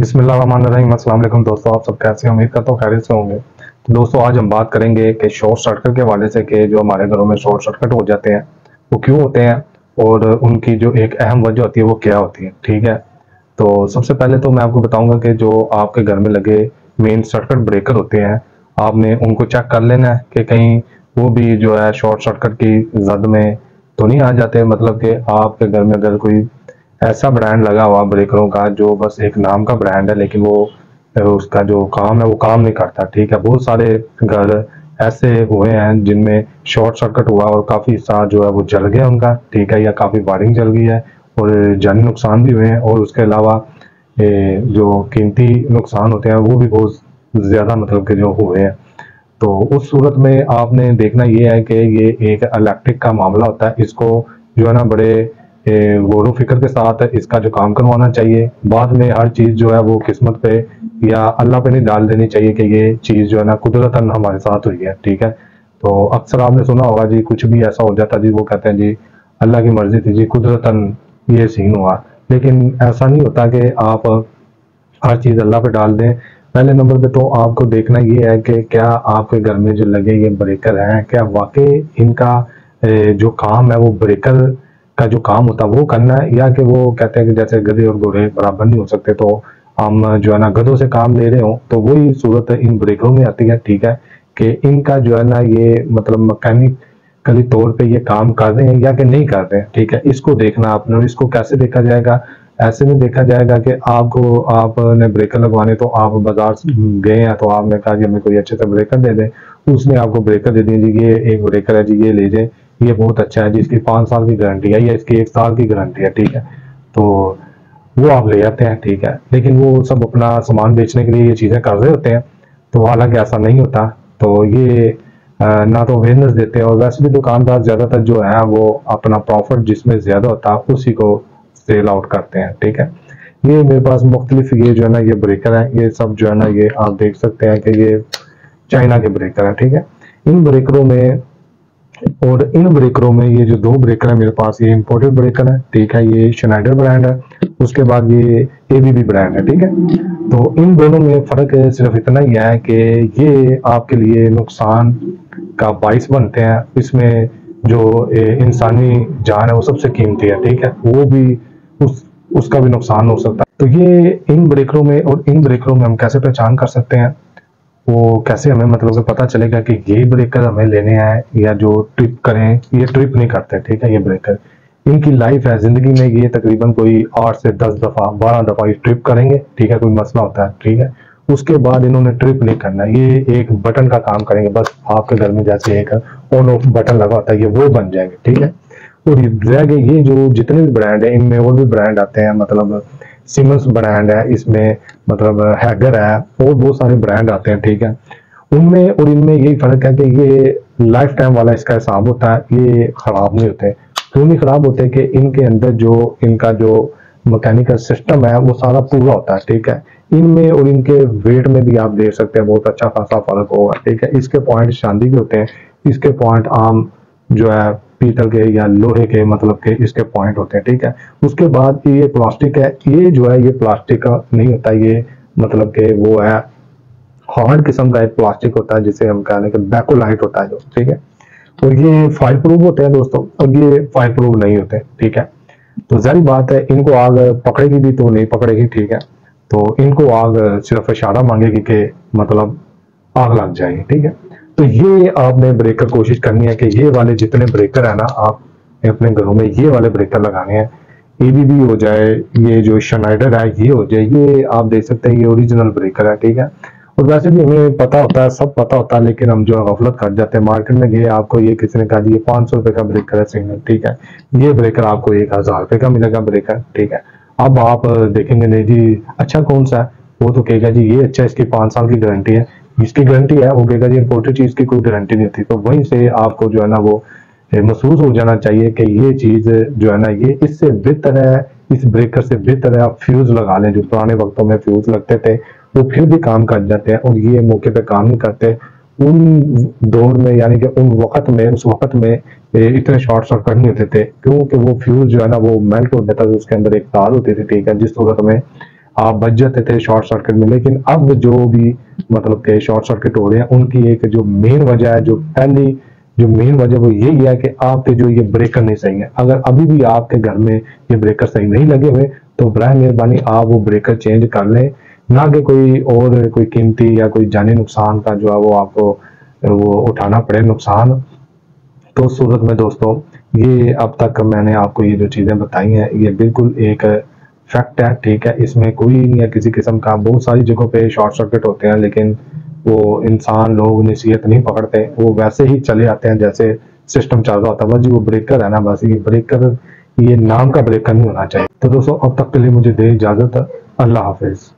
बिस्मिल्लाहिर्रहमानिर्रहीम। अस्सलाम वालेकुम दोस्तों, आप सब कैसे हैं? उम्मीद करता हूँ खैरियत से होंगे। तो दोस्तों आज हम बात करेंगे कि शॉर्ट सर्किट के हवाले से कि जो हमारे घरों में शॉर्ट सर्किट हो जाते हैं वो क्यों होते हैं और उनकी जो एक अहम वजह होती है वो क्या होती है। ठीक है, तो सबसे पहले तो मैं आपको बताऊंगा कि जो आपके घर में लगे मेन सर्किट ब्रेकर होते हैं, आपने उनको चेक कर लेना है कि कहीं वो भी जो है शॉर्ट सर्किट की जद में तो नहीं आ जाते। मतलब कि आपके घर में अगर कोई ऐसा ब्रांड लगा हुआ ब्रेकरों का जो बस एक नाम का ब्रांड है लेकिन वो उसका जो काम है वो काम नहीं करता। ठीक है, बहुत सारे घर ऐसे हुए हैं जिनमें शॉर्ट सर्किट हुआ और काफी हिस्सा जो है वो जल गया उनका। ठीक है, या काफी वायरिंग जल गई है और जानी नुकसान भी हुए हैं, और उसके अलावा जो कीमती नुकसान होते हैं वो भी बहुत ज्यादा मतलब के जो हुए हैं। तो उस सूरत में आपने देखना ये है कि ये एक इलेक्ट्रिक का मामला होता है, इसको जो है ना बड़े गौर फिक्र के साथ इसका जो काम करवाना चाहिए। बाद में हर चीज जो है वो किस्मत पे या अल्लाह पे नहीं डाल देनी चाहिए कि ये चीज जो है ना कुदरतन हमारे साथ हुई है। ठीक है, तो अक्सर आपने सुना होगा जी, कुछ भी ऐसा हो जाता जी वो कहते हैं जी अल्लाह की मर्जी थी जी, कुदरतन ये सीन हुआ। लेकिन ऐसा नहीं होता कि आप हर चीज अल्लाह पे डाल दें। पहले नंबर पे तो आपको देखना ये है कि क्या आपके घर में जो लगे ये ब्रेकर हैं, क्या वाकई इनका जो काम है वो ब्रेकर का जो काम होता है वो करना है, या कि वो कहते हैं कि जैसे गधे और घोड़े बराबर नहीं हो सकते, तो हम जो है ना गधों से काम ले रहे हो। तो वही सूरत इन ब्रेकरों में आती है। ठीक है, कि इनका जो है ना ये मतलब मैकेनिकली तौर पे ये काम कर रहे हैं या कि नहीं कर रहे हैं। ठीक है, इसको देखना आपने। और इसको कैसे देखा जाएगा? ऐसे नहीं देखा जाएगा कि आपने ब्रेकर लगवाने तो आप बाजार गए हैं तो आपने कहा कि हमें कोई अच्छे से ब्रेकर दे दे, उसने आपको ब्रेकर दे दिया जी, ये एक ब्रेकर है जी, ये ले जाए, ये बहुत अच्छा है जी, इसकी 5 साल की गारंटी है या इसकी 1 साल की गारंटी है। ठीक है, तो वो आप ले आते हैं। ठीक है, लेकिन वो सब अपना सामान बेचने के लिए ये चीजें कर रहे होते हैं, तो हालांकि ऐसा नहीं होता। तो ये ना तो अवेयरनेस देते हैं, और वैसे भी दुकानदार ज्यादातर जो है वो अपना प्रॉफिट जिसमें ज्यादा होता है उसी को सेल आउट करते हैं। ठीक है, ये मेरे पास मुख्तलिफ ये जो है ना ये ब्रेकर है, ये सब जो है ना ये आप देख सकते हैं कि ये चाइना के ब्रेकर है। ठीक है, इन ब्रेकरों में और इन ब्रेकरों में ये जो दो ब्रेकर है मेरे पास, ये इंपोर्टेड ब्रेकर है। ठीक है, ये शनाइडर ब्रांड है, उसके बाद ये एबीबी ब्रांड है। ठीक है, तो इन दोनों में फर्क सिर्फ इतना ही है कि ये आपके लिए नुकसान का बाइस बनते हैं। इसमें जो इंसानी जान है वो सबसे कीमती है। ठीक है, वो भी उसका भी नुकसान हो सकता है। तो ये इन ब्रेकरों में और इन ब्रेकरों में हम कैसे पहचान कर सकते हैं? वो कैसे हमें मतलब कि पता चलेगा कि ये ब्रेकर हमें लेने हैं या जो ट्रिप करें? ये ट्रिप नहीं करते। ठीक है, ये ब्रेकर इनकी लाइफ है जिंदगी में, ये तकरीबन कोई 8 से 10 दफा 12 दफा ये ट्रिप करेंगे। ठीक है, कोई मसला होता है। ठीक है, उसके बाद इन्होंने ट्रिप नहीं करना, ये एक बटन का काम करेंगे। बस आपके घर में जैसे एक ऑन ऑफ बटन लगा होता है ये वो बन जाएंगे। ठीक है, और रह गए ये जो जितने भी ब्रांड है, इनमें और भी ब्रांड आते हैं, मतलब सिमंस ब्रांड है इसमें, मतलब हैगर है, और बहुत सारे ब्रांड आते हैं। ठीक है, उनमें और इनमें यही फर्क है कि ये लाइफ टाइम वाला इसका हिसाब होता है, ये खराब नहीं होते। क्यों नहीं खराब होते? कि इनके अंदर जो इनका जो मैकेनिकल सिस्टम है वो सारा पूरा होता है। ठीक है, इनमें और इनके वेट में भी आप देख सकते हैं बहुत अच्छा खासा फर्क होगा। ठीक है, इसके पॉइंट चांदी के होते हैं, इसके पॉइंट आम जो है पीतल के या लोहे के मतलब के इसके पॉइंट होते हैं। ठीक है, उसके बाद ये प्लास्टिक है, ये जो है ये प्लास्टिक का नहीं होता, ये मतलब के वो है हार्ड किस्म का एक प्लास्टिक होता है जिसे हम कहने के बैकोलाइट होता है जो। ठीक है, और ये फायर प्रूफ होते हैं दोस्तों, और ये फायर प्रूफ नहीं होते। ठीक है, तो जारी बात है इनको आग पकड़ेगी भी तो नहीं पकड़ेगी। ठीक है, तो इनको आग सिर्फ इशारा मांगेगी कि मतलब आग लग जाएगी। ठीक है, तो ये आपने ब्रेकर कोशिश करनी है कि ये वाले जितने ब्रेकर है ना आप अपने घरों में ये वाले ब्रेकर लगाने हैं। एबीबी हो जाए, ये जो शनाइडर है ये हो जाए, ये आप देख सकते हैं ये ओरिजिनल ब्रेकर है। ठीक है, और वैसे भी हमें पता होता है, सब पता होता है, लेकिन हम जो गफलत कर जाते हैं। मार्केट में गए, आपको ये किसी ने कहा ये 500 रुपए का ब्रेकर है सिग्नल। ठीक है, ये ब्रेकर आपको 1000 रुपए का मिलेगा ब्रेकर। ठीक है, अब आप देखेंगे नहीं जी अच्छा कौन सा है, वो तो कहेगा जी ये अच्छा, इसकी 5 साल की गारंटी है, इसकी गारंटी है, वो कहेगा जी इम्पोर्टेड चीज की कोई गारंटी नहीं होती। तो वहीं से आपको जो है ना वो महसूस हो जाना चाहिए कि ये चीज जो है ना ये इससे बेहतर है, इस ब्रेकर से बेहतर है आप फ्यूज लगा लें। जो पुराने वक्तों में फ्यूज लगते थे वो फिर भी काम कर जाते हैं, और ये मौके पे काम नहीं करते। उन दौर में यानी कि उन वक्त में उस वक्त में इतने शॉर्ट सर्किट नहीं होते थे, क्योंकि वो फ्यूज जो है ना वो मेल्ट हो जाता था, उसके अंदर एक तार होती थी। ठीक है, जिस सूरत में आप बच जाते थे शॉर्ट सर्किट में। लेकिन अब जो भी मतलब के शॉर्ट सर्किट हो रहे हैं, उनकी एक जो मेन वजह है, जो पहली जो मेन वजह वो यही है कि आपके जो ये ब्रेकर नहीं सही है। अगर अभी भी आपके घर में ये ब्रेकर सही नहीं लगे हुए तो बराए मेहरबानी आप वो ब्रेकर चेंज कर लें, ना कि कोई और कोई कीमती या कोई जानी नुकसान का जो है वो आपको वो उठाना पड़े नुकसान। तो उस सूरत में दोस्तों, ये अब तक मैंने आपको ये जो चीज़ें बताई हैं ये बिल्कुल एक फैक्ट है, ठीक है, इसमें कोई नहीं है किसी किस्म का। बहुत सारी जगहों पे शॉर्ट सर्किट होते हैं लेकिन वो इंसान लोग नसीहत नहीं पकड़ते, वो वैसे ही चले आते हैं जैसे सिस्टम चल रहा होता है। बस जी वो ब्रेकर है ना, बस ये ब्रेकर, ये नाम का ब्रेकर नहीं होना चाहिए। तो दोस्तों अब तक के लिए मुझे दे इजाज़त, अल्लाह हाफिज़।